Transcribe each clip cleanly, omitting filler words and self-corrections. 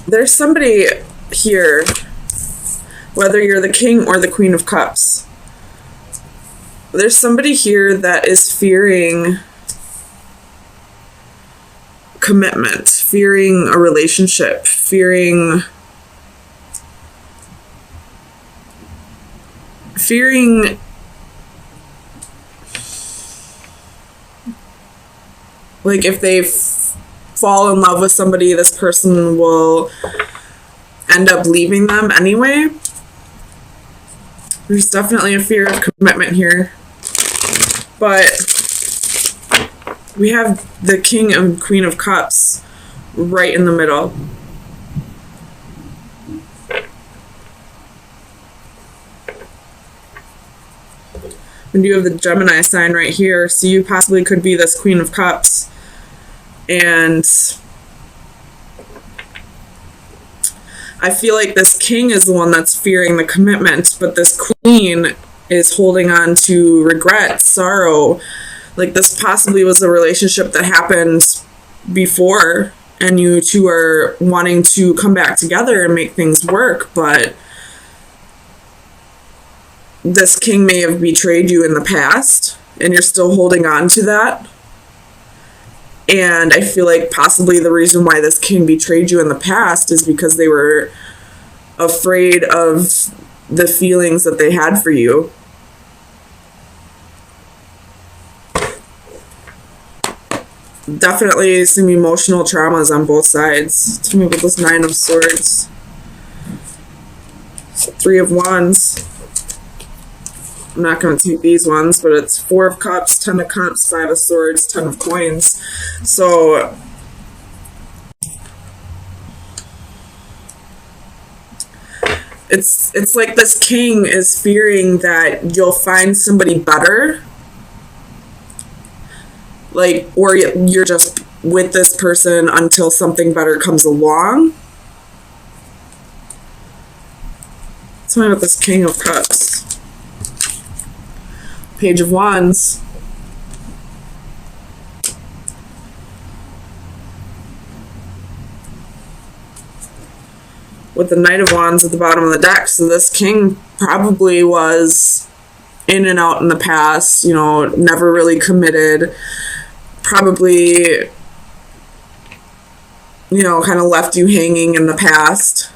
there's somebody here, whether you're the King or the Queen of Cups, there's somebody here that is fearing commitment, fearing a relationship, fearing like if they fall in love with somebody, this person will end up leaving them anyway. There's definitely a fear of commitment here. But we have the King and Queen of Cups right in the middle. And you have the Gemini sign right here, so you possibly could be this Queen of Cups. And I feel like this King is the one that's fearing the commitment, but this Queen is holding on to regret, sorrow. Like this possibly was a relationship that happened before, and you two are wanting to come back together and make things work, but this King may have betrayed you in the past, and you're still holding on to that. And I feel like possibly the reason why this King betrayed you in the past is because they were afraid of the feelings that they had for you. Definitely some emotional traumas on both sides. Tell me about this Nine of Swords. Three of Wands. I'm not going to take these ones, but it's Four of Cups, Ten of Cups, Five of Swords, Ten of Coins. So it's like this King is fearing that you'll find somebody better, like, or you're just with this person until something better comes along. Tell me about this King of Cups. Page of Wands. With the Knight of Wands at the bottom of the deck. So this King probably was in and out in the past, you know, never really committed. Probably, you know, kind of left you hanging in the past.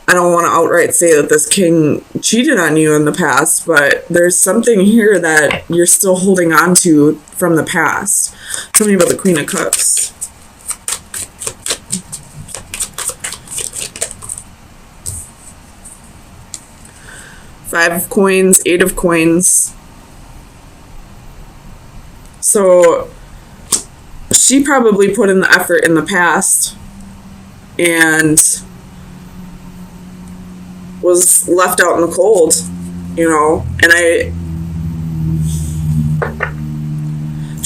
I don't want to outright say that this King cheated on you in the past, but there's something here that you're still holding on to from the past. Tell me about the Queen of Cups. Five of Coins, Eight of Coins. So she probably put in the effort in the past and was left out in the cold, you know, and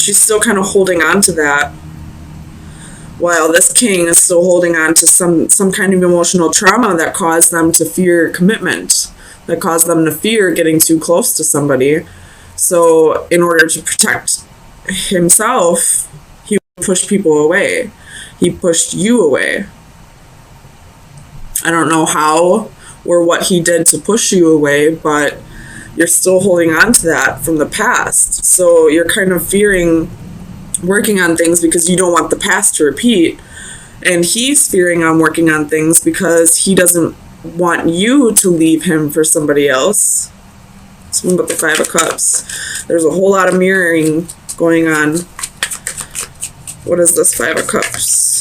she's still kind of holding on to that, while this King is still holding on to some kind of emotional trauma that caused them to fear commitment, that caused them to fear getting too close to somebody. So in order to protect himself, he pushed people away. He pushed you away. I don't know how or what he did to push you away, but you're still holding on to that from the past. So you're kind of fearing working on things because you don't want the past to repeat. And he's fearing on working on things because he doesn't want you to leave him for somebody else. Something about the Five of Cups. There's a whole lot of mirroring going on. What is this Five of Cups?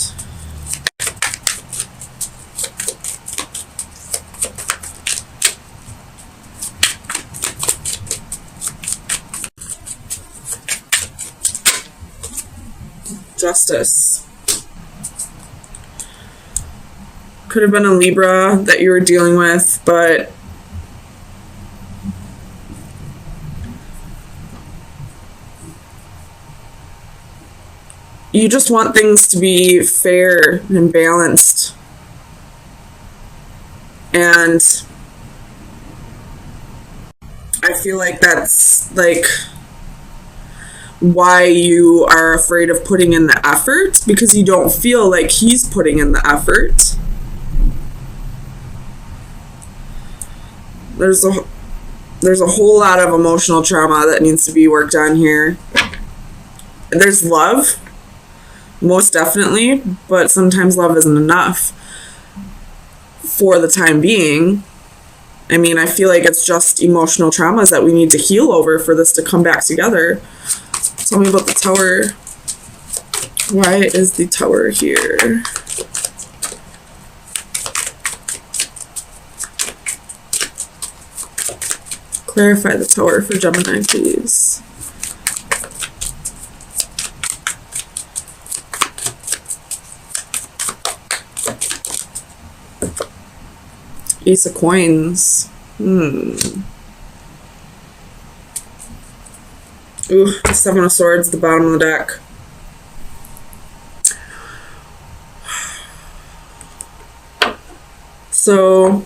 Justice. Could have been a Libra that you were dealing with, but you just want things to be fair and balanced. And I feel like that's like why you are afraid of putting in the effort, because you don't feel like he's putting in the effort. There's a whole lot of emotional trauma that needs to be worked on here. There's love, most definitely, but sometimes love isn't enough for the time being. I mean, I feel like it's just emotional traumas that we need to heal over for this to come back together. Tell me about the Tower. Why is the Tower here? Clarify the Tower for Gemini, please. Ace of Coins. Ooh, Seven of Swords at the bottom of the deck. So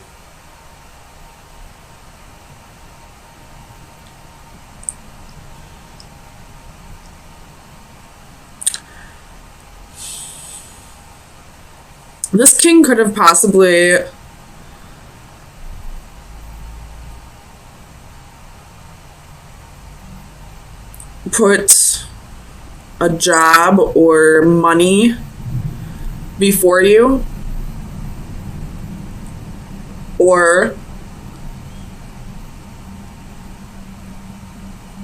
this king could have possibly put a job or money before you, or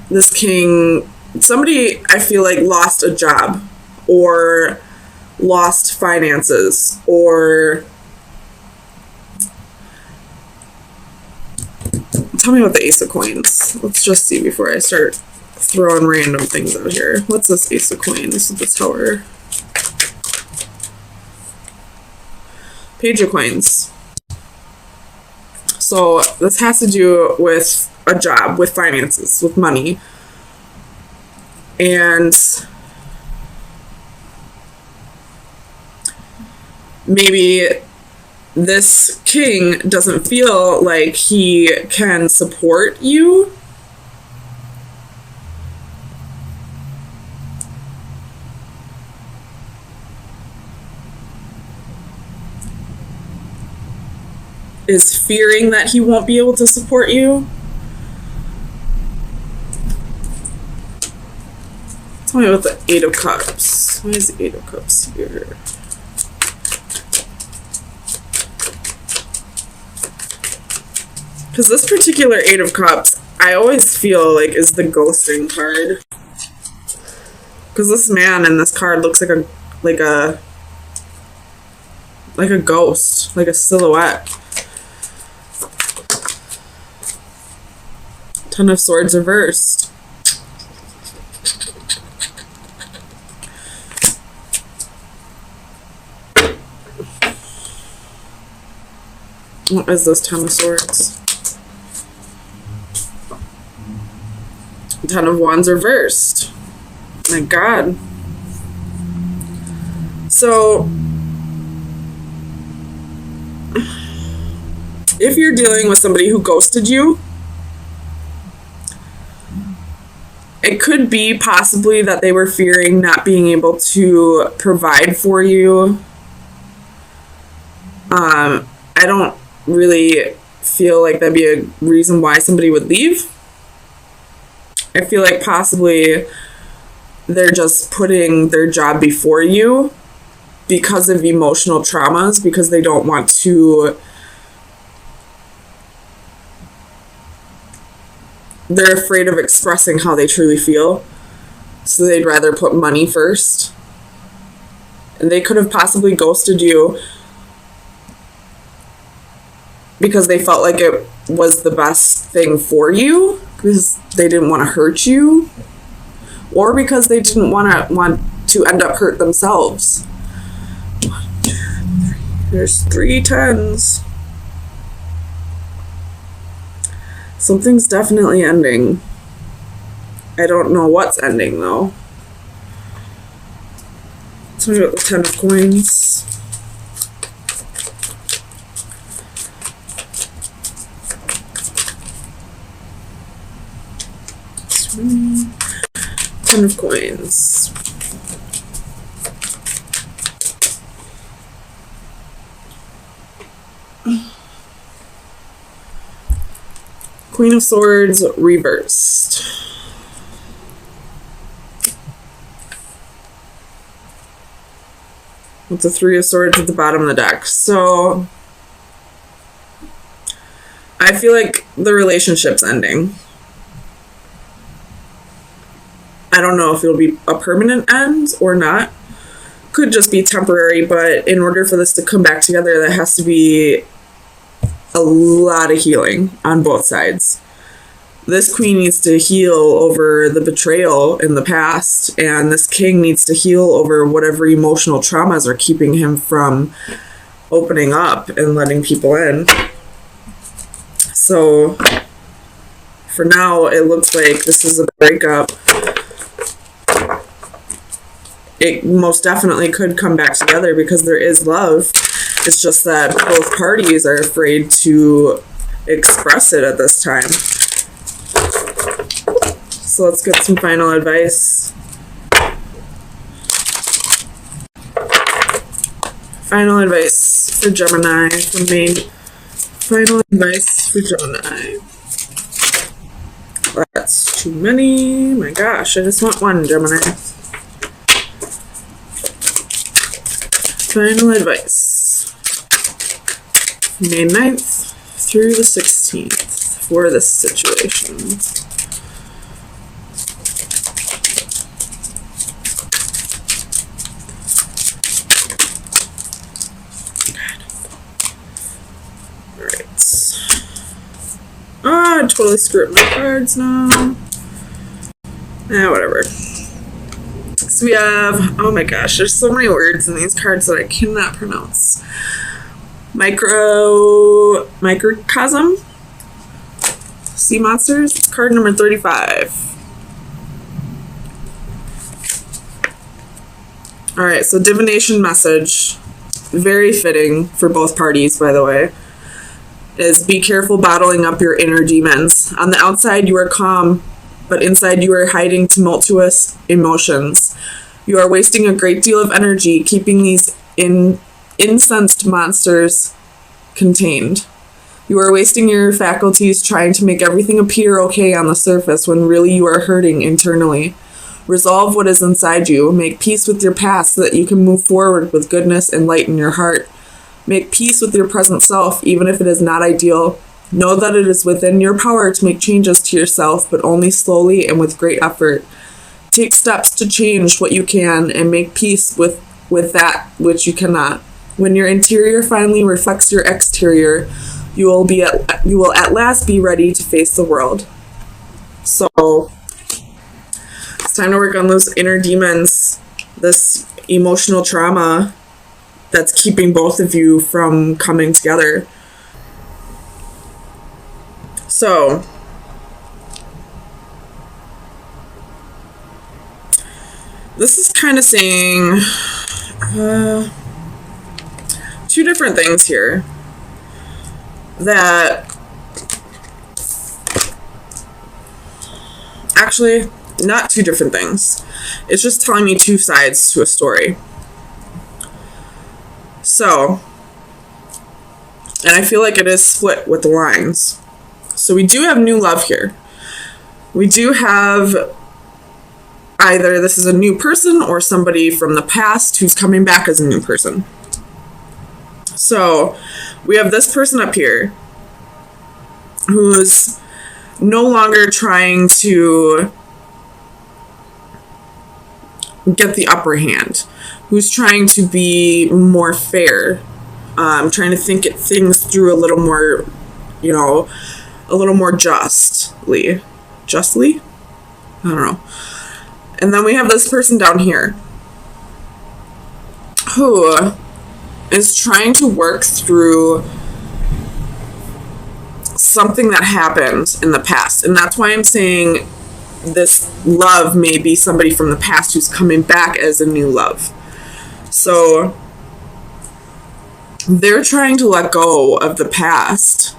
this king, somebody I feel like lost a job or lost finances, or tell me about the Ace of Coins. Let's just see before I start throwing random things out here. What's this Ace of Coins with the Tower? Page of Coins. So this has to do with a job, with finances, with money. And maybe this king doesn't feel like he can support you. Is fearing that he won't be able to support you. Tell me about the Eight of Cups. Why is the Eight of Cups here? Because this particular Eight of Cups, I always feel like is the ghosting card. Because this man in this card looks like a ghost, like a silhouette. Ten of Swords reversed. What is this Ten of Swords? Ten of Wands reversed. My God. So if you're dealing with somebody who ghosted you, it could be possibly that they were fearing not being able to provide for you. I don't really feel like that'd be a reason why somebody would leave. I feel like possibly they're just putting their job before you because of emotional traumas, because they don't want to. They're afraid of expressing how they truly feel, so they'd rather put money first. And they could have possibly ghosted you because they felt like it was the best thing for you, because they didn't want to hurt you, or because they didn't want to end up hurt themselves. 1, 2, 3. There's 3 tens. Something's definitely ending. I don't know what's ending, though. Tell me about the Ten of Coins. Ten of Coins. Queen of Swords reversed. With the Three of Swords at the bottom of the deck. So I feel like the relationship's ending. I don't know if it'll be a permanent end or not. Could just be temporary, but in order for this to come back together, there has to be a lot of healing on both sides. This queen needs to heal over the betrayal in the past, and this king needs to heal over whatever emotional traumas are keeping him from opening up and letting people in. So for now, it looks like this is a breakup. It most definitely could come back together because there is love. It's just that both parties are afraid to express it at this time. So let's get some final advice. Final advice for Gemini from me. Final advice for Gemini. That's too many. My gosh, I just want one, Gemini. Final advice. May 9th through the 16th for this situation. I totally screwed up my cards now. Whatever. So we have, oh my gosh, there's so many words in these cards that I cannot pronounce. Microcosm. Sea monsters. Card number 35. Alright, so divination message. Very fitting for both parties, by the way. Is be careful bottling up your inner demons. On the outside, you are calm, but inside you are hiding tumultuous emotions. You are wasting a great deal of energy keeping these incensed monsters contained. You are wasting your faculties trying to make everything appear okay on the surface when really you are hurting internally. Resolve what is inside you. Make peace with your past so that you can move forward with goodness and light in your heart. Make peace with your present self, even if it is not ideal. Know that it is within your power to make changes to yourself, but only slowly and with great effort. Take steps to change what you can and make peace with that which you cannot. When your interior finally reflects your exterior, you will at last be ready to face the world. So it's time to work on those inner demons, this emotional trauma that's keeping both of you from coming together. So this is kind of saying two different things here. That actually, not two different things. It's just telling me two sides to a story. So, and I feel like it is split with the lines. So we do have new love here. We do have either this is a new person or somebody from the past who's coming back as a new person. So we have this person up here who's no longer trying to get the upper hand, who's trying to be more fair, trying to think things through a little more, a little more justly? I don't know. And then we have this person down here who is trying to work through something that happened in the past. And that's why I'm saying this love may be somebody from the past who's coming back as a new love. So they're trying to let go of the past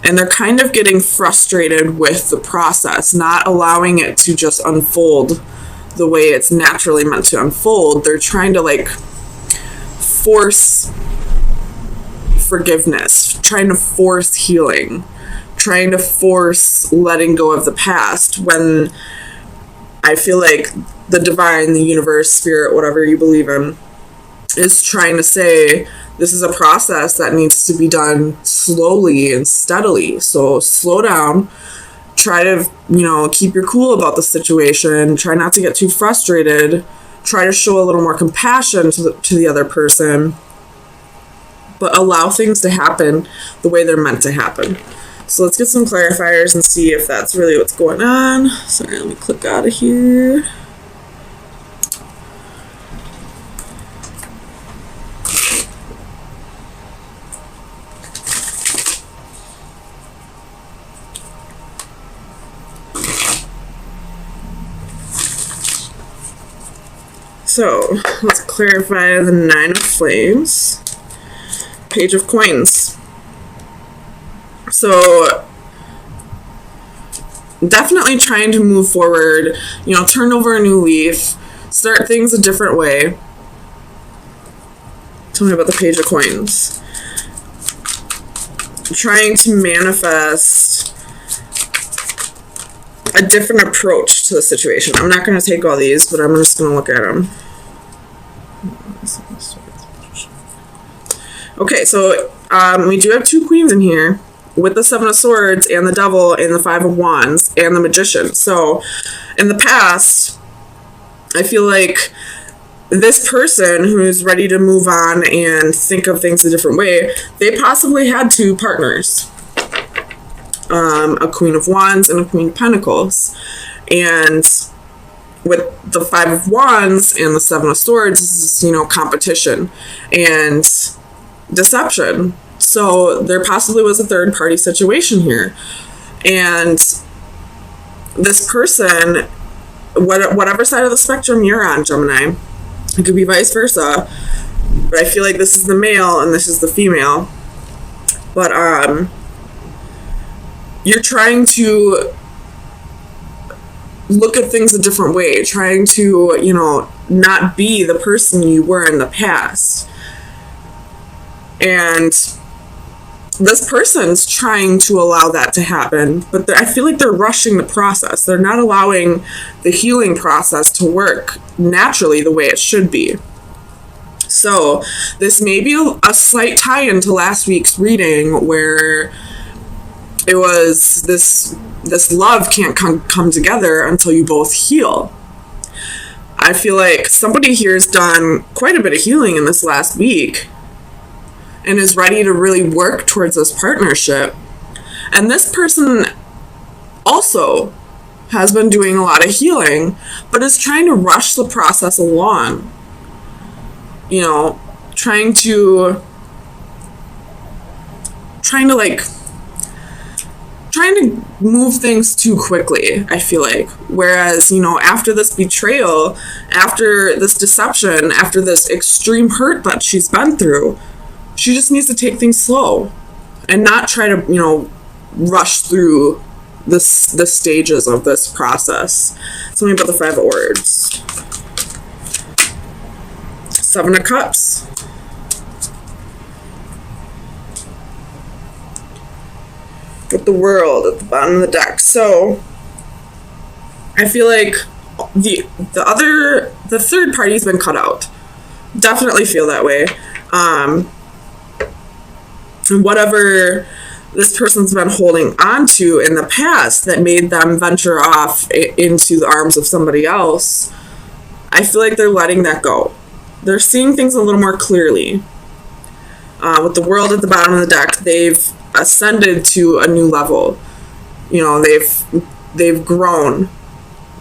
And they're kind of getting frustrated with the process, not allowing it to just unfold the way it's naturally meant to unfold. They're trying to like force forgiveness, trying to force healing, trying to force letting go of the past, when I feel like the divine, the universe, spirit, whatever you believe in, is trying to say this is a process that needs to be done slowly and steadily. So slow down, try to, keep your cool about the situation, try not to get too frustrated, try to show a little more compassion to the other person, but allow things to happen the way they're meant to happen. So let's get some clarifiers and see if that's really what's going on. Sorry, let me click out of here. So let's clarify the Nine of Flames, Page of Coins. So definitely trying to move forward, turn over a new leaf, start things a different way. Tell me about the Page of Coins. Trying to manifest a different approach to the situation. I'm not going to take all these, but I'm just going to look at them. Okay, so we do have two queens in here with the Seven of Swords and the Devil and the Five of Wands and the Magician. So in the past, I feel like this person who's ready to move on and think of things a different way, they possibly had two partners. A Queen of Wands and a Queen of Pentacles. And with the Five of Wands and the Seven of Swords, this is, competition and deception. So there possibly was a third party situation here. And this person, whatever side of the spectrum you're on, Gemini, it could be vice versa, but I feel like this is the male and this is the female. But you're trying to look at things a different way, trying to, not be the person you were in the past. And this person's trying to allow that to happen, but I feel like they're rushing the process. They're not allowing the healing process to work naturally the way it should be. So this may be a slight tie-in to last week's reading, where it was this love can't come together until you both heal. I feel like somebody here has done quite a bit of healing in this last week and is ready to really work towards this partnership. And this person also has been doing a lot of healing, but is trying to rush the process along. Trying to move things too quickly, I feel like. Whereas, after this betrayal, after this deception, after this extreme hurt that she's been through, she just needs to take things slow and not try to, rush through the stages of this process. Tell me about the Five of Swords. Seven of Cups. With the World at the bottom of the deck. So I feel like the third party's been cut out. Definitely feel that way. Whatever this person's been holding on to in the past that made them venture off into the arms of somebody else, I feel like they're letting that go. They're seeing things a little more clearly. With the World at the bottom of the deck, they've ascended to a new level. They've grown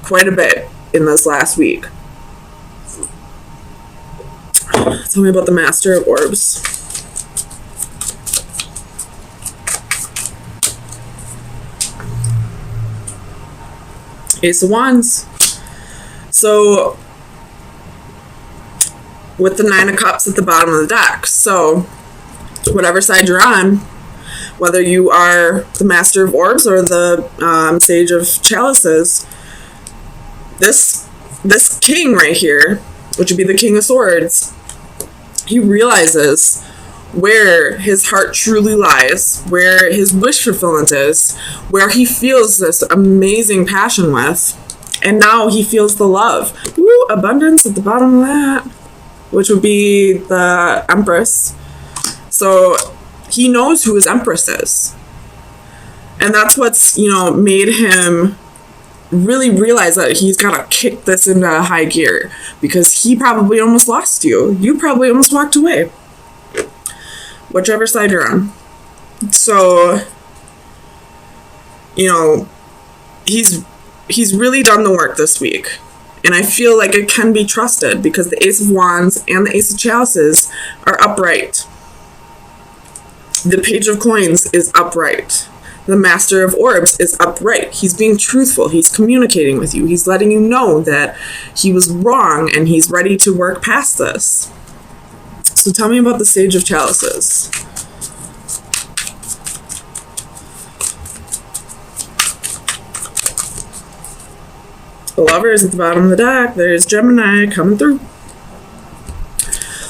quite a bit in this last week. Tell me about the Master of Orbs. Ace of Wands. So with the Nine of Cups at the bottom of the deck. So whatever side you're on, Whether you are the Master of Orbs or the Sage of Chalices, this king right here, which would be the King of Swords, he realizes where his heart truly lies, where his wish fulfillment is, where he feels this amazing passion with, and now he feels the love. Woo, abundance at the bottom of that, which would be the Empress. So he knows who his Empress is. And that's what's, made him really realize that he's got to kick this into high gear, because he probably almost lost you. You probably almost walked away. Whichever side you're on. So, he's really done the work this week. And I feel like it can be trusted because the Ace of Wands and the Ace of Chalices are upright. The Page of Coins is upright. The Master of Orbs is upright. He's being truthful. He's communicating with you. He's letting you know that he was wrong and he's ready to work past this. So tell me about the Sage of Chalices. The Lovers at the bottom of the deck. There's Gemini coming through.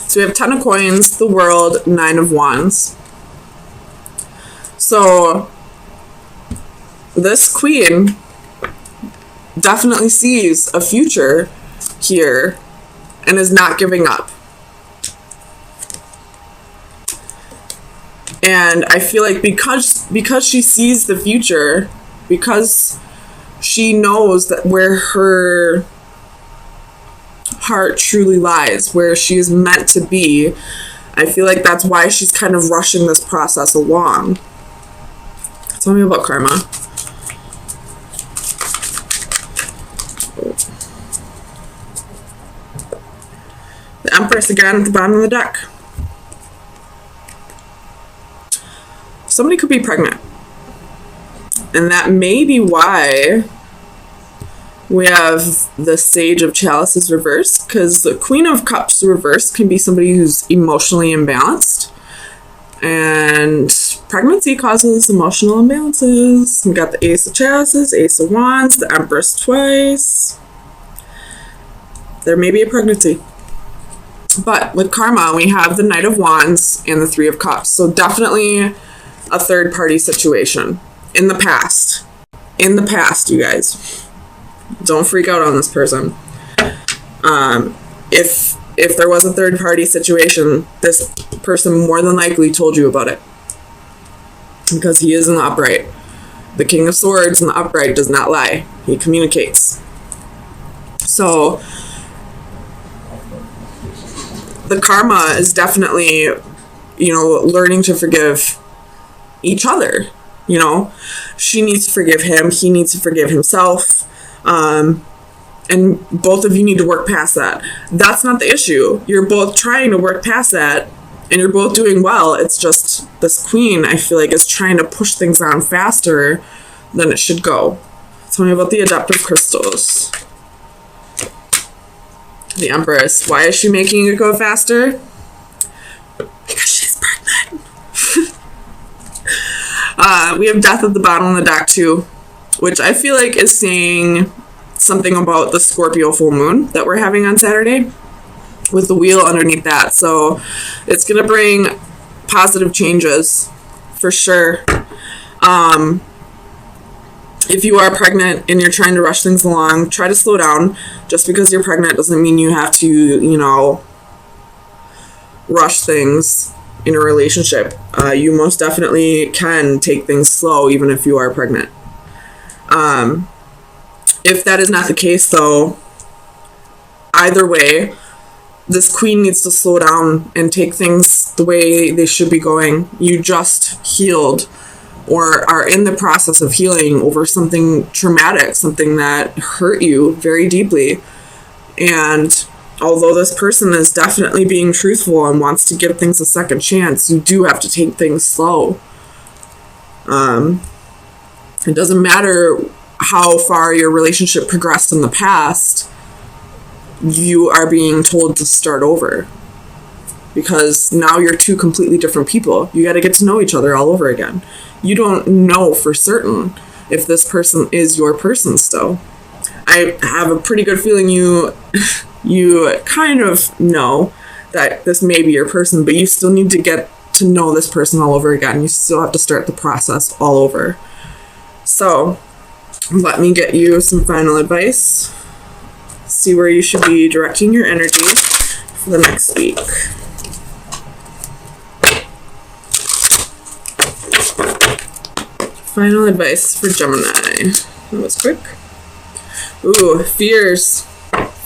So we have 10 of Coins, the World, 9 of Wands. So this queen definitely sees a future here and is not giving up. And I feel like because she sees the future, because she knows that where her heart truly lies, where she is meant to be, I feel like that's why she's kind of rushing this process along. Tell me about karma. The Empress again at the bottom of the deck. Somebody could be pregnant. And that may be why we have the Sage of Chalices reversed, because the Queen of Cups reversed can be somebody who's emotionally imbalanced. And pregnancy causes emotional imbalances. We got the Ace of Chalices, Ace of Wands, the Empress twice. There may be a pregnancy. But with karma, we have the Knight of Wands and the Three of Cups. So definitely a third party situation. In the past. In the past, you guys. Don't freak out on this person. If there was a third party situation, this person more than likely told you about it. Because he is in the upright. The King of Swords in the upright does not lie. He communicates. So the karma is definitely, learning to forgive each other. She needs to forgive him. He needs to forgive himself. And both of you need to work past that. That's not the issue. You're both trying to work past that, and you're both doing well. It's just this queen, I feel like, is trying to push things on faster than it should go. Tell me about the adaptive crystals. The Empress. Why is she making it go faster? Because she's pregnant. We have Death at the bottom of the deck too, which I feel like is saying something about the Scorpio full moon that we're having on Saturday with the wheel underneath that. So it's going to bring positive changes for sure. If you are pregnant and you're trying to rush things along, try to slow down. Just because you're pregnant doesn't mean you have to, rush things in a relationship. You most definitely can take things slow even if you are pregnant. If that is not the case, though, either way, this queen needs to slow down and take things the way they should be going. You just healed or are in the process of healing over something traumatic, something that hurt you very deeply. And although this person is definitely being truthful and wants to give things a second chance, you do have to take things slow. It doesn't matter how far your relationship progressed in the past, you are being told to start over. because now you're two completely different people. You got to get to know each other all over again. You don't know for certain if this person is your person still. I have a pretty good feeling you kind of know that this may be your person, but you still need to get to know this person all over again. You still have to start the process all over. So let me get you some final advice. See where you should be directing your energy for the next week. Final advice for Gemini. That was quick. Ooh, fears.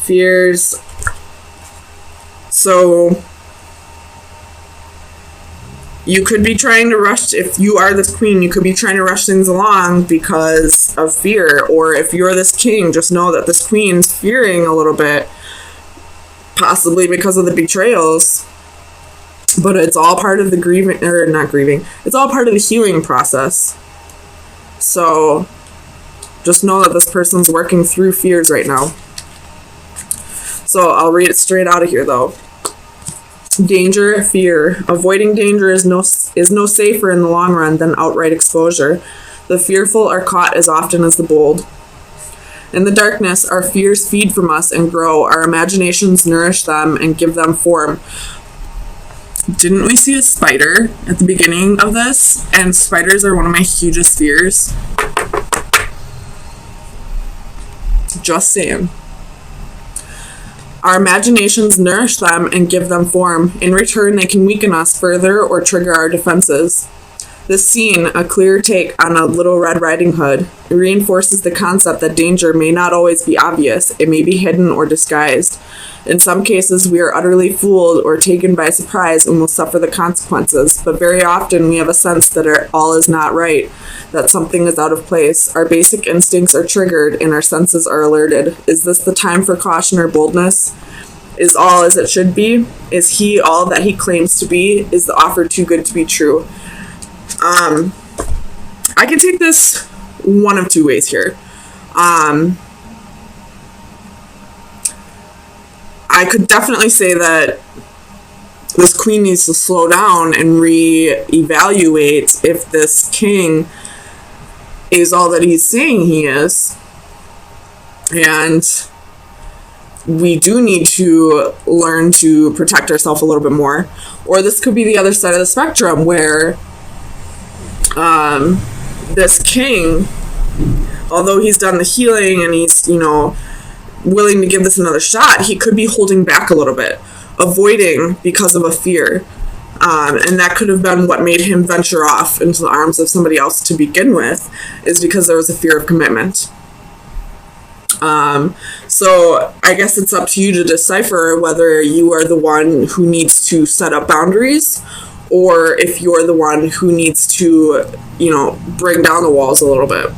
Fears. So you could be trying to rush, if you are this queen, you could be trying to rush things along because of fear. Or if you're this king, just know that this queen's fearing a little bit, possibly because of the betrayals. But it's all part of the grieving, or not grieving, it's all part of the healing process. So just know that this person's working through fears right now. So I'll read it straight out of here though. Danger, fear. Avoiding danger is no safer in the long run than outright exposure. The fearful are caught as often as the bold. In the darkness, our fears feed from us and grow. Our imaginations nourish them and give them form. Didn't we see a spider at the beginning of this? And spiders are one of my hugest fears. Just saying. Our imaginations nourish them and give them form. In return, they can weaken us further or trigger our defenses. This scene, a clear take on a Little Red Riding Hood, reinforces the concept that danger may not always be obvious. It may be hidden or disguised. In some cases, we are utterly fooled or taken by surprise and will suffer the consequences, but very often we have a sense that all is not right, that something is out of place. Our basic instincts are triggered and our senses are alerted. Is this the time for caution or boldness? Is all as it should be? Is he all that he claims to be? Is the offer too good to be true? I can take this one of two ways here. I could definitely say that this queen needs to slow down and reevaluate if this king is all that he's saying he is. And we do need to learn to protect ourselves a little bit more. Or this could be the other side of the spectrum where this king, although he's done the healing and he's, willing to give this another shot, he could be holding back a little bit, avoiding because of a fear. And that could have been what made him venture off into the arms of somebody else to begin with, is because there was a fear of commitment. So I guess it's up to you to decipher whether you are the one who needs to set up boundaries, or if you're the one who needs to, bring down the walls a little bit.